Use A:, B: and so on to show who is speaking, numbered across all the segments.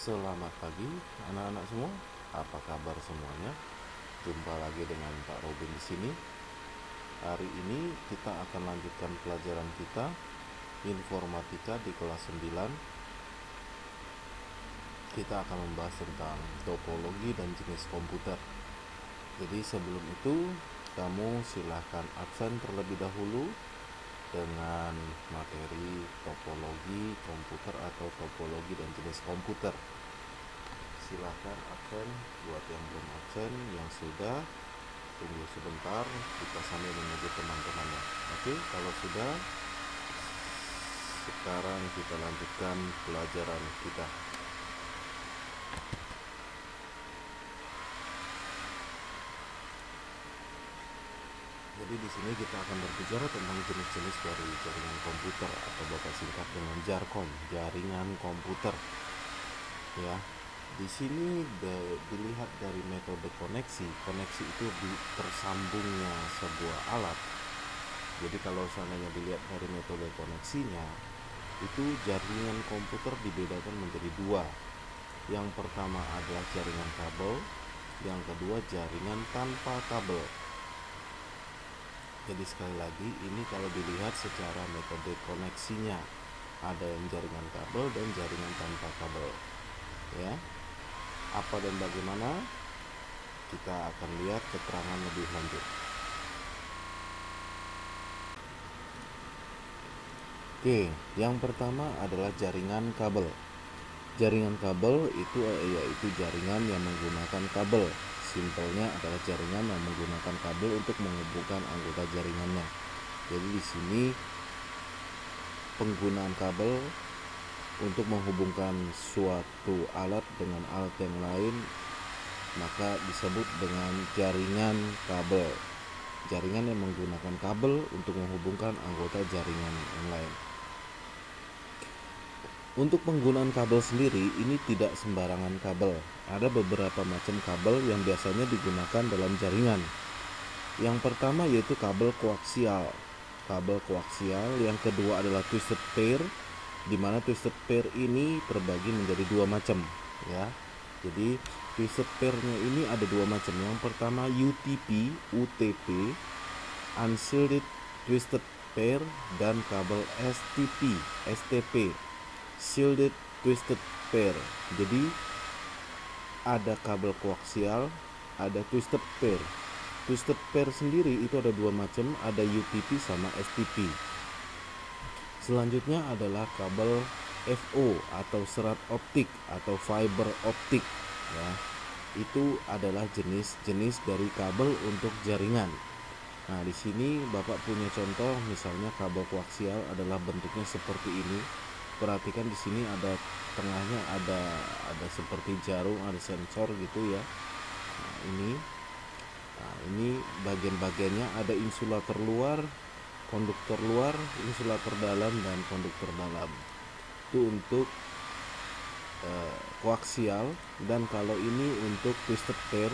A: Selamat pagi anak-anak semua. Apa kabar semuanya? Jumpa lagi dengan Pak Robin di sini. Hari ini kita akan lanjutkan pelajaran kita informatika di kelas 9. Kita akan membahas tentang topologi dan jenis komputer. Jadi sebelum itu kamu silahkan absen terlebih dahulu dengan materi topologi komputer atau topologi dan jenis komputer. Silahkan absen buat yang belum absen, yang sudah tunggu sebentar, kita sambil menunggu teman-temannya. Oke, kalau sudah, sekarang kita lanjutkan pelajaran kita. Jadi di sini kita akan berbicara tentang jenis-jenis dari jaringan komputer atau bapak singkat dengan jarkom, jaringan komputer. Ya, di sini dilihat dari metode koneksi. Koneksi itu tersambungnya sebuah alat. Jadi kalau seandainya dilihat dari metode koneksinya, itu jaringan komputer dibedakan menjadi dua. Yang pertama adalah jaringan kabel, yang kedua jaringan tanpa kabel. Jadi sekali lagi, ini kalau dilihat secara metode koneksinya, ada yang jaringan kabel dan jaringan tanpa kabel. Ya, apa dan bagaimana? Kita akan lihat keterangan lebih lanjut. Oke, yang pertama adalah jaringan kabel. Jaringan kabel itu yaitu jaringan yang menggunakan kabel. Simpelnya adalah jaringan yang menggunakan kabel untuk menghubungkan anggota jaringannya. Jadi di sini penggunaan kabel untuk menghubungkan suatu alat dengan alat yang lain maka disebut dengan jaringan kabel. Jaringan yang menggunakan kabel untuk menghubungkan anggota jaringan yang lain. Untuk penggunaan kabel sendiri, ini tidak sembarangan kabel. Ada beberapa macam kabel yang biasanya digunakan dalam jaringan. Yang pertama yaitu kabel koaksial. Kabel koaksial. Yang kedua adalah twisted pair, di mana twisted pair ini terbagi menjadi dua macam. Ya, jadi twisted pair-nya ini ada dua macam. Yang pertama UTP, unshielded twisted pair, dan kabel STP, shielded twisted pair. Jadi ada kabel koaksial, ada twisted pair. Twisted pair sendiri itu ada dua macam, ada UTP sama STP. Selanjutnya adalah kabel FO atau serat optik atau fiber optik. Ya, itu adalah jenis-jenis dari kabel untuk jaringan. Nah, di sini Bapak punya contoh, misalnya kabel koaksial adalah bentuknya seperti ini. Perhatikan di sini ada tengahnya ada seperti jarum, ada sensor gitu ya. Nah, ini bagian-bagiannya ada insulator luar, konduktor luar, insulator dalam, dan konduktor dalam. Itu untuk koaksial. Dan kalau ini untuk twisted pair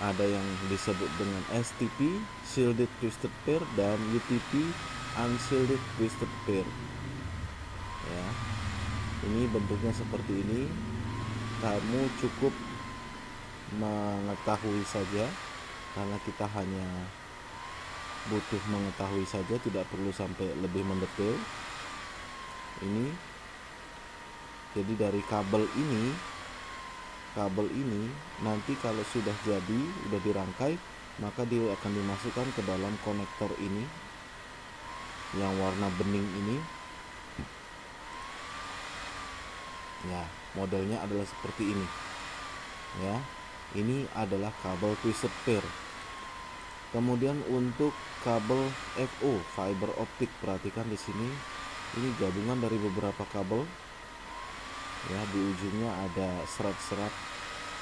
A: ada yang disebut dengan STP, shielded twisted pair, dan UTP, unshielded twisted pair. Ya, ini bentuknya seperti ini. Kamu cukup mengetahui saja, karena kita hanya butuh mengetahui saja, tidak perlu sampai lebih mendetail. Ini jadi dari kabel ini nanti kalau sudah jadi, sudah dirangkai, maka dia akan dimasukkan ke dalam konektor ini yang warna bening ini. Ya, modelnya adalah seperti ini. Ya, ini adalah kabel twisted pair. Kemudian untuk kabel FO, fiber optik, perhatikan di sini, ini gabungan dari beberapa kabel. Ya, di ujungnya ada serat-serat.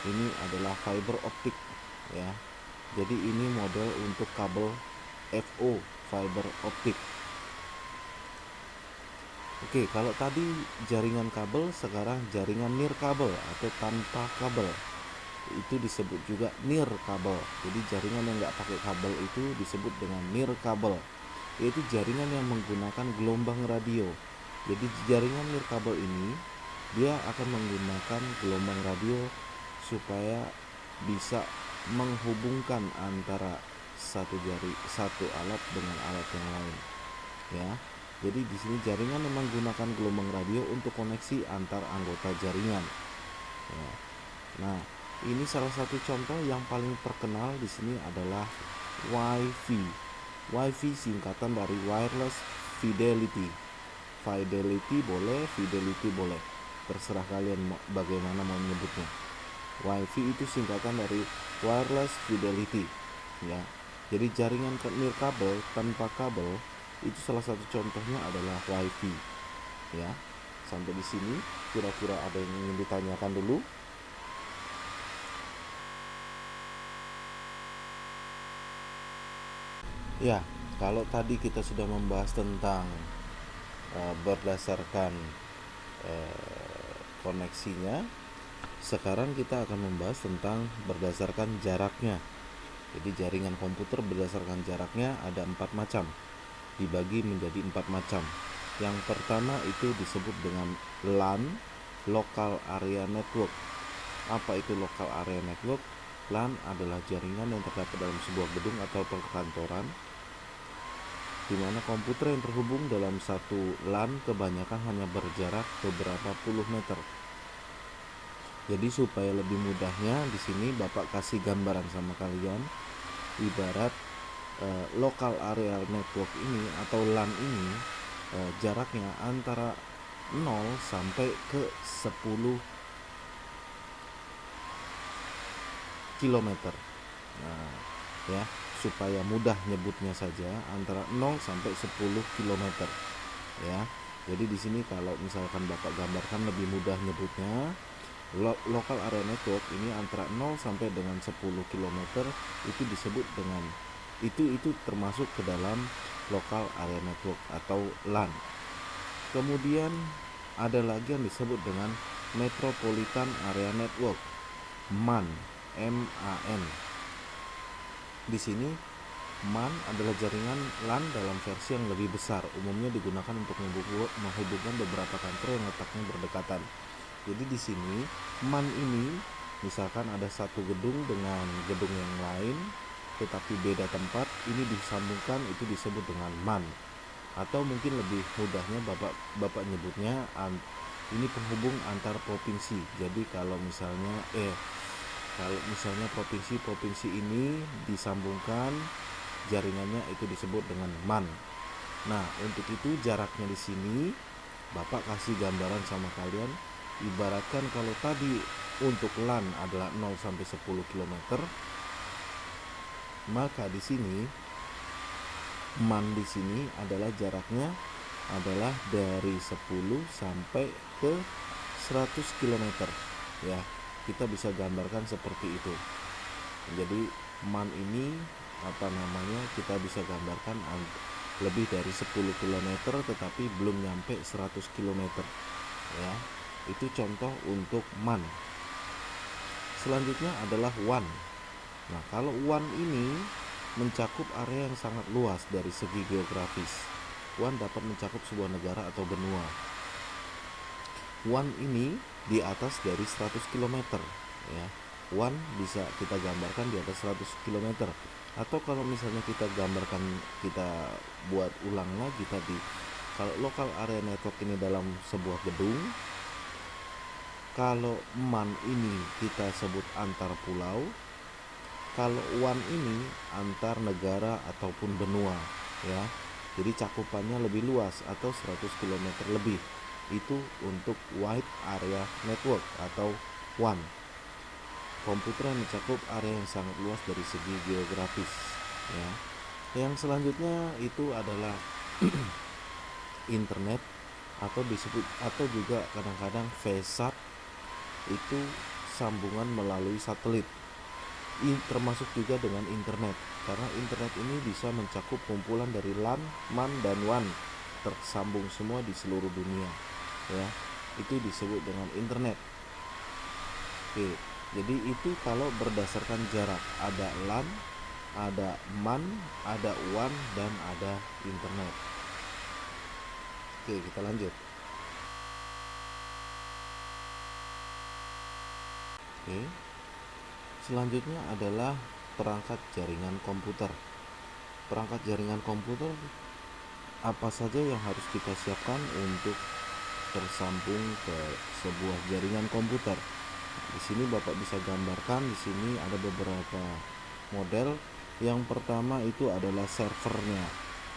A: Ini adalah fiber optik. Ya, jadi ini model untuk kabel FO, fiber optik. Oke, kalau tadi jaringan kabel, sekarang jaringan nirkabel atau tanpa kabel. Itu disebut juga nirkabel. Jadi jaringan yang nggak pakai kabel itu disebut dengan nirkabel, yaitu jaringan yang menggunakan gelombang radio. Jadi jaringan nirkabel ini dia akan menggunakan gelombang radio supaya bisa menghubungkan antara satu alat dengan alat yang lain, ya. Jadi di sini jaringan memang menggunakan gelombang radio untuk koneksi antar anggota jaringan, ya. Nah, ini salah satu contoh yang paling terkenal di sini adalah Wi-Fi. Wi-Fi singkatan dari Wireless Fidelity. Fidelity boleh, Fidelity boleh, terserah kalian bagaimana mau menyebutnya. Wi-Fi itu singkatan dari Wireless Fidelity, ya. Jadi jaringan nirkabel tanpa kabel itu salah satu contohnya adalah Wi-Fi, ya. Sampai di sini kira-kira ada yang ingin ditanyakan dulu? Ya, kalau tadi kita sudah membahas tentang berdasarkan koneksinya, sekarang kita akan membahas tentang berdasarkan jaraknya. Jadi jaringan komputer berdasarkan jaraknya ada 4 macam, dibagi menjadi 4 macam. Yang pertama itu disebut dengan LAN, Local Area Network. Apa itu Local Area Network? LAN adalah jaringan yang terdapat dalam sebuah gedung atau perkantoran, di mana komputer yang terhubung dalam satu LAN kebanyakan hanya berjarak beberapa puluh meter. Jadi supaya lebih mudahnya di sini Bapak kasih gambaran sama kalian, ibarat local area network ini atau LAN ini jaraknya antara 0 sampai ke 10 km. Nah, ya, supaya mudah nyebutnya saja antara 0 sampai 10 km, ya. Jadi di sini kalau misalkan Bapak gambarkan lebih mudah nyebutnya, local area network ini antara 0 sampai dengan 10 km itu disebut dengan itu termasuk ke dalam local area network atau LAN. Kemudian ada lagi yang disebut dengan metropolitan area network, MAN, MAN. Di sini MAN adalah jaringan LAN dalam versi yang lebih besar, umumnya digunakan untuk menghubungkan beberapa kantor yang letaknya berdekatan. Jadi di sini MAN ini misalkan ada satu gedung dengan gedung yang lain tetapi beda tempat, ini disambungkan, itu disebut dengan MAN. Atau mungkin lebih mudahnya Bapak nyebutnya ini penghubung antar provinsi. Jadi kalau misalnya provinsi ini disambungkan jaringannya, itu disebut dengan MAN. Nah, untuk itu jaraknya di sini Bapak kasih gambaran sama kalian, ibaratkan kalau tadi untuk LAN adalah 0 sampai 10 km, maka di sini MAN di sini adalah jaraknya adalah dari 10 sampai ke 100 km, ya. Kita bisa gambarkan seperti itu. Jadi MAN ini kita bisa gambarkan lebih dari 10 km tetapi belum nyampe 100 km, ya. Itu contoh untuk MAN. Selanjutnya adalah WAN. Nah, kalau WAN ini mencakup area yang sangat luas dari segi geografis. WAN dapat mencakup sebuah negara atau benua. WAN ini di atas dari 100 km, ya. WAN bisa kita gambarkan di atas 100 km. Atau kalau misalnya kita gambarkan, kita buat ulang lagi tadi, kalau local area network ini dalam sebuah gedung, kalau MAN ini kita sebut antar pulau, kalau WAN ini antar negara ataupun benua, ya. Jadi cakupannya lebih luas atau 100 km lebih. Itu untuk Wide Area Network atau WAN. Komputer yang mencakup area yang sangat luas dari segi geografis, ya. Yang selanjutnya itu adalah internet atau disebut, atau juga kadang-kadang VSAT, itu sambungan melalui satelit. Termasuk juga dengan internet, karena internet ini bisa mencakup kumpulan dari LAN, MAN, dan WAN tersambung semua di seluruh dunia, ya. Itu disebut dengan internet. Oke, jadi itu kalau berdasarkan jarak, ada LAN, ada MAN, ada WAN, dan ada internet. Oke, kita lanjut. Oke. Selanjutnya adalah perangkat jaringan komputer. Perangkat jaringan komputer apa saja yang harus kita siapkan untuk tersambung ke sebuah jaringan komputer? Di sini Bapak bisa gambarkan, di sini ada beberapa model. Yang pertama itu adalah servernya.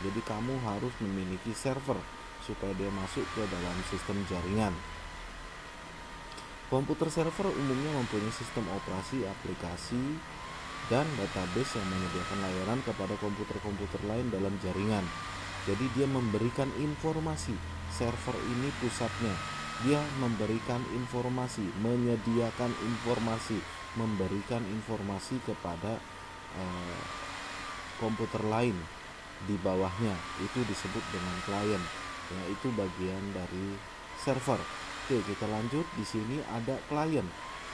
A: Jadi kamu harus memiliki server supaya dia masuk ke dalam sistem jaringan. Komputer server umumnya mempunyai sistem operasi, aplikasi, dan database yang menyediakan layanan kepada komputer-komputer lain dalam jaringan. Jadi dia memberikan informasi. Server ini pusatnya. Dia memberikan informasi, menyediakan informasi, memberikan informasi kepada komputer lain di bawahnya. Itu disebut dengan klien. Ya, itu bagian dari server. Oke, kita lanjut. Di sini ada klien,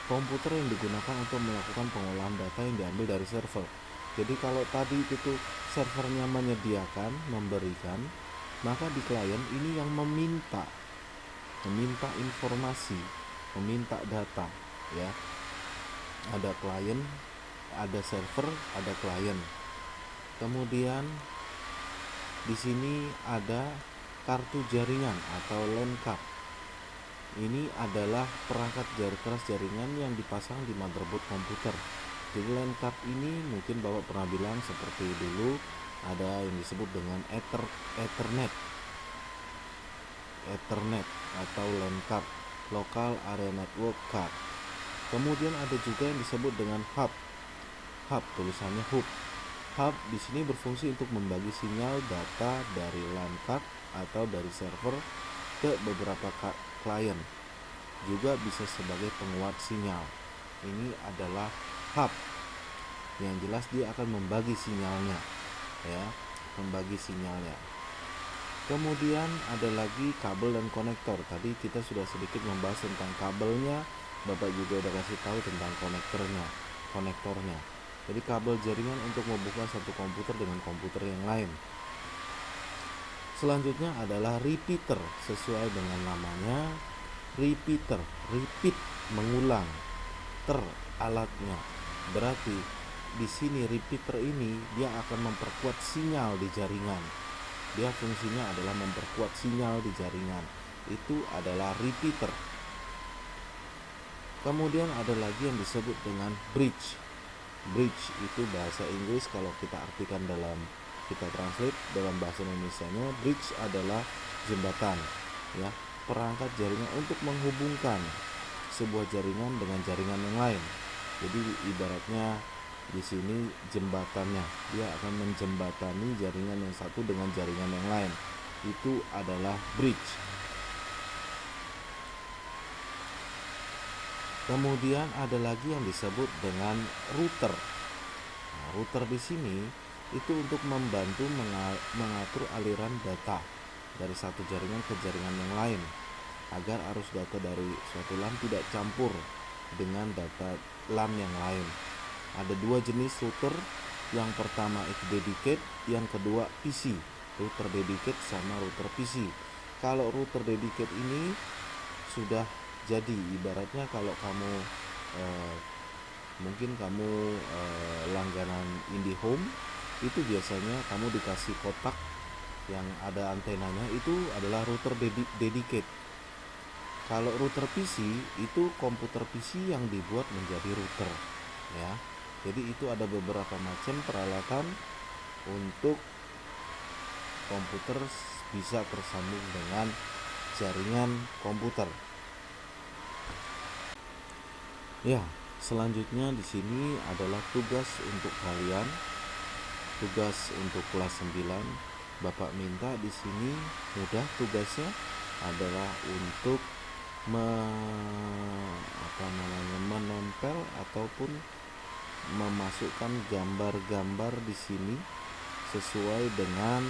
A: komputer yang digunakan untuk melakukan pengolahan data yang diambil dari server. Jadi kalau tadi itu servernya menyediakan, memberikan, maka di klien ini yang meminta informasi, meminta data, ya. Ada klien, ada server, ada klien. Kemudian di sini ada kartu jaringan atau LAN card. Ini adalah perangkat keras jaringan yang dipasang di motherboard komputer. Jadi LAN card ini mungkin Bapak pernah bilang seperti dulu ada yang disebut dengan Ethernet atau LAN card, Local Area Network Card. Kemudian ada juga yang disebut dengan hub, tulisannya hub. Hub di sini berfungsi untuk membagi sinyal data dari LAN card atau dari server ke beberapa klien. Juga bisa sebagai penguat sinyal. Ini adalah hub. Yang jelas dia akan membagi sinyalnya, ya, membagi sinyalnya. Kemudian ada lagi kabel dan konektor. Tadi kita sudah sedikit membahas tentang kabelnya. Bapak juga udah kasih tahu tentang konektornya. Jadi kabel jaringan untuk membuka satu komputer dengan komputer yang lain. Selanjutnya adalah repeater. Sesuai dengan namanya, repeater, repeat, mengulang, alatnya. Berarti di sini repeater ini dia akan memperkuat sinyal di jaringan. Dia fungsinya adalah memperkuat sinyal di jaringan. Itu adalah repeater. Kemudian ada lagi yang disebut dengan bridge. Bridge itu bahasa Inggris, kalau kita artikan kita translate dalam bahasa Indonesianya, bridge adalah jembatan, ya, perangkat jaringan untuk menghubungkan sebuah jaringan dengan jaringan yang lain. Jadi ibaratnya di sini jembatannya, dia akan menjembatani jaringan yang satu dengan jaringan yang lain. Itu adalah bridge. Kemudian ada lagi yang disebut dengan router. Nah, router di sini itu untuk membantu mengatur aliran data dari satu jaringan ke jaringan yang lain, agar arus data dari suatu LAN tidak campur dengan data LAN yang lain. Ada dua jenis router. Yang pertama itu dedicated, yang kedua PC. Router dedicated sama router PC. Kalau router dedicated ini sudah jadi, ibaratnya kalau kamu mungkin kamu langganan IndiHome, itu biasanya kamu dikasih kotak yang ada antenanya, itu adalah router dedicated. Kalau router PC itu komputer PC yang dibuat menjadi router, ya. Jadi itu ada beberapa macam peralatan untuk komputer bisa tersambung dengan jaringan komputer. Ya, selanjutnya di sini adalah tugas untuk kalian. Tugas untuk kelas 9. Bapak minta di sini mudah, tugasnya adalah untuk menempel ataupun memasukkan gambar-gambar di sini sesuai dengan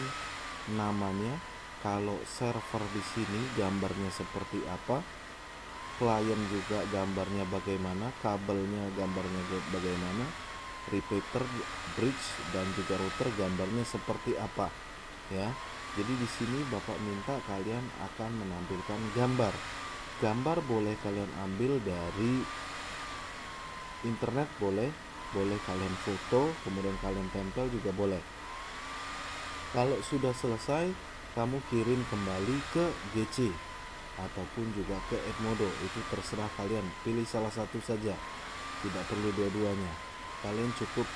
A: namanya. Kalau server di sini gambarnya seperti apa, klien juga gambarnya bagaimana, kabelnya gambarnya bagaimana, repeater, bridge, dan juga router gambarnya seperti apa, ya. Jadi di sini Bapak minta kalian akan menampilkan gambar. Gambar boleh kalian ambil dari internet boleh kalian foto, kemudian kalian tempel juga boleh. Kalau sudah selesai, kamu kirim kembali ke GC ataupun juga ke Edmodo, itu terserah kalian, pilih salah satu saja, tidak perlu dua-duanya. Kalian cukup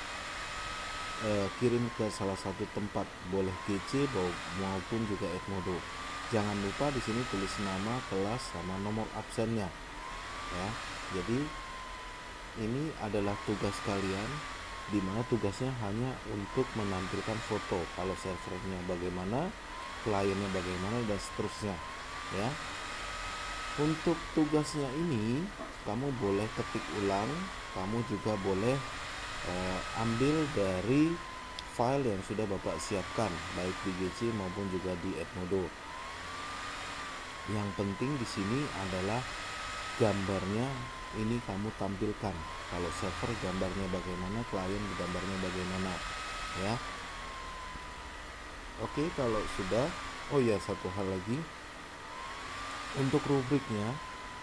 A: kirim ke salah satu tempat, boleh GC maupun juga Edmodo. Jangan lupa di sini tulis nama, kelas, sama nomor absennya ya. Jadi ini adalah tugas kalian, di mana tugasnya hanya untuk menampilkan foto, kalau servernya bagaimana, kliennya bagaimana, dan seterusnya ya. Untuk tugasnya ini kamu boleh ketik ulang, kamu juga boleh ambil dari file yang sudah Bapak siapkan, baik di GC maupun juga di Edmodo. Yang penting di sini adalah gambarnya ini kamu tampilkan. Kalau server gambarnya bagaimana, klien gambarnya bagaimana ya. Oke, kalau sudah, oh ya, satu hal lagi, untuk rubriknya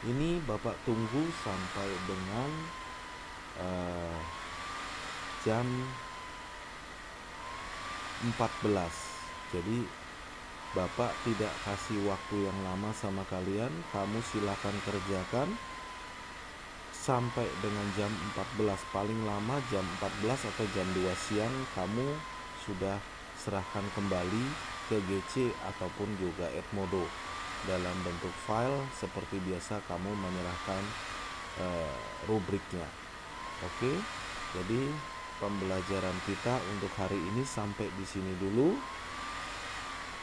A: ini Bapak tunggu sampai dengan jam 14. Jadi Bapak tidak kasih waktu yang lama sama kalian, kamu silakan kerjakan sampai dengan jam 14, paling lama jam 14 atau jam 2 siang kamu sudah serahkan kembali ke GC ataupun juga Edmodo dalam bentuk file seperti biasa kamu menyerahkan rubriknya. Oke, jadi pembelajaran kita untuk hari ini sampai di sini dulu.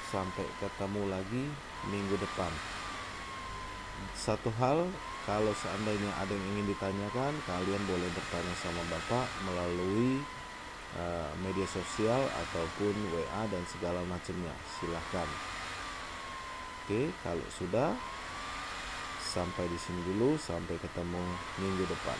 A: Sampai ketemu lagi minggu depan. Satu hal, kalau seandainya ada yang ingin ditanyakan, kalian boleh bertanya sama Bapak melalui media sosial ataupun WA dan segala macamnya. Silahkan. Oke, kalau sudah, sampai di sini dulu, sampai ketemu minggu depan.